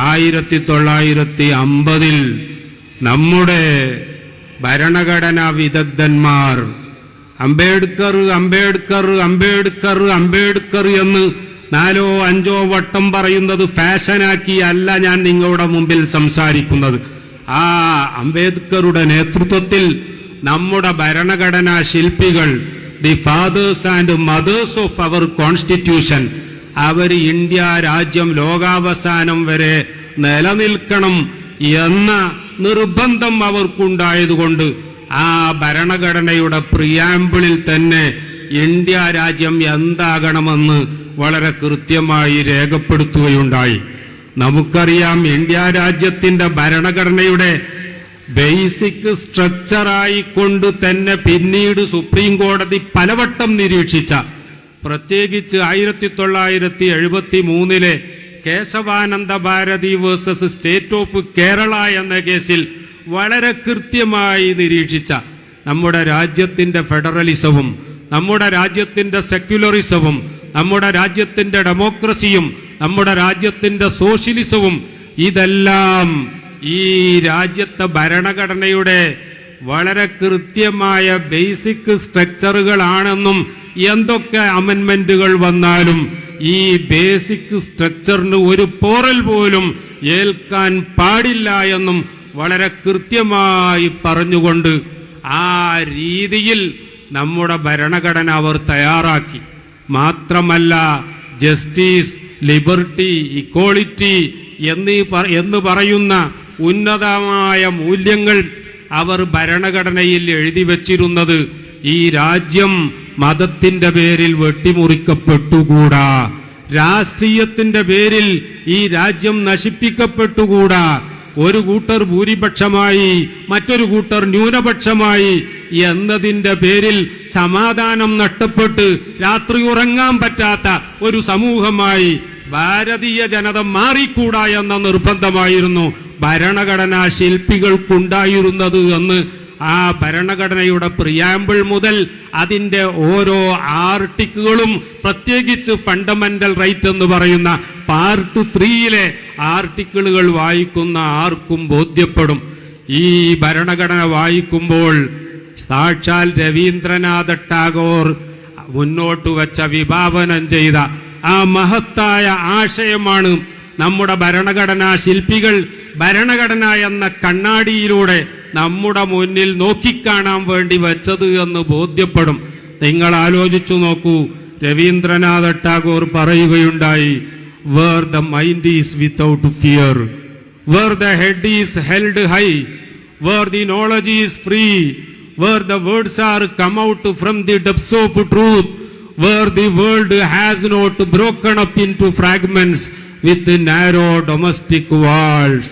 1950 നമ്മുടെ ഭരണഘടനാ വിദഗ്ധന്മാർ അംബേദ്കർ അംബേദ്കർ അംബേദ്കർ അംബേദ്കർ എന്ന് 4 or 5 വട്ടം പറയുന്നത് ഫാഷനാക്കി അല്ല ഞാൻ നിങ്ങളുടെ മുമ്പിൽ സംസാരിക്കുന്നത്. ആ അംബേദ്കറുടെ നേതൃത്വത്തിൽ നമ്മുടെ ഭരണഘടനാ ശില്പികൾ, the fathers and mothers of our constitution, അവർ ഇന്ത്യ രാജ്യം ലോകാവസാനം വരെ നിലനിൽക്കണം എന്ന നിർബന്ധം അവർക്കുണ്ടായതുകൊണ്ട് ആ ഭരണഘടനയുടെ പ്രിയാമ്പിളിൽ തന്നെ ഇന്ത്യ രാജ്യം എന്താകണമെന്ന് വളരെ കൃത്യമായി രേഖപ്പെടുത്തുകയുണ്ടായി. നമുക്കറിയാം, ഇന്ത്യ രാജ്യത്തിന്റെ ഭരണഘടനയുടെ ബേസിക് സ്ട്രക്ചറായിക്കൊണ്ട് തന്നെ പിന്നീട് സുപ്രീം കോടതി പലവട്ടം നിരീക്ഷിച്ച, പ്രത്യേകിച്ച് 1973 Kesavananda Bharati versus state of Kerala എന്ന കേസിൽ വളരെ കൃത്യമായി നിരീക്ഷിച്ച നമ്മുടെ രാജ്യത്തിന്റെ ഫെഡറലിസവും നമ്മുടെ രാജ്യത്തിന്റെ സെക്യുലറിസവും നമ്മുടെ രാജ്യത്തിന്റെ ഡെമോക്രസിയും നമ്മുടെ രാജ്യത്തിന്റെ സോഷ്യലിസവും ഇതെല്ലാം ഈ രാജ്യത്തെ ഭരണഘടനയുടെ വളരെ കൃത്യമായ ബേസിക് സ്ട്രക്ചറുകളാണെന്നും എന്തൊക്കെ അമെൻമെന്റുകൾ വന്നാലും ഈ ബേസിക് സ്ട്രക്ചറിന് ഒരു പോറൽ പോലും ഏൽക്കാൻ പാടില്ല എന്നും വളരെ കൃത്യമായി പറഞ്ഞുകൊണ്ട് ആ രീതിയിൽ നമ്മുടെ ഭരണഘടന അവർ തയ്യാറാക്കി. മാത്രമല്ല, ജസ്റ്റിസ്, ലിബർട്ടി, ഇക്വാളിറ്റി എന്ന് പറയുന്ന ഉന്നതമായ മൂല്യങ്ങൾ അവർ ഭരണഘടനയിൽ എഴുതി വച്ചിരുന്നത് ഈ രാജ്യം മതത്തിന്റെ പേരിൽ വെട്ടിമുറിക്കപ്പെട്ടുകൂടാ, രാഷ്ട്രീയത്തിന്റെ പേരിൽ ഈ രാജ്യം നശിപ്പിക്കപ്പെട്ടുകൂടാ, ഒരു കൂട്ടർ ഭൂരിപക്ഷമായി മറ്റൊരു കൂട്ടർ ന്യൂനപക്ഷമായി എന്നതിന്റെ പേരിൽ സമാധാനം നഷ്ടപ്പെട്ട് രാത്രി ഉറങ്ങാൻ പറ്റാത്ത ഒരു സമൂഹമായി ഭാരതീയ ജനത മാറിക്കൂടാ എന്ന നിർബന്ധമായിരുന്നു ഭരണഘടനാ ശില്പികൾക്കുണ്ടായിരുന്നത് എന്ന് ആ ഭരണഘടനയുടെ പ്രിയാമ്പിൾ മുതൽ അതിന്റെ ഓരോ ആർട്ടിക്കിളും, പ്രത്യേകിച്ച് ഫണ്ടമെന്റൽ റൈറ്റ് എന്ന് പറയുന്ന പാർട്ട് 3 ആർട്ടിക്കിളുകൾ വായിക്കുന്ന ആർക്കും ബോധ്യപ്പെടും. ഈ ഭരണഘടന വായിക്കുമ്പോൾ സാക്ഷാൽ രവീന്ദ്രനാഥ ടാഗോർ മുന്നോട്ട് വച്ച, വിഭാവനം ചെയ്ത ആ മഹത്തായ ആശയമാണ് നമ്മുടെ ഭരണഘടനാ ശില്പികൾ ഭരണഘടന എന്ന കണ്ണാടിയിലൂടെ നമ്മുടെ മുന്നിൽ നോക്കിക്കാണാൻ വേണ്ടി വെച്ചത് എന്ന് ബോധ്യപ്പെടും. നിങ്ങൾ ആലോചിച്ചു നോക്കൂ, രവീന്ദ്രനാഥ ടാഗോർ പറയുകയുണ്ടായി, where the mind is without fear, where the head is held high, where the knowledge is free, where the words are come out from the depths of truth, where the world has not broken up into fragments with narrow domestic walls.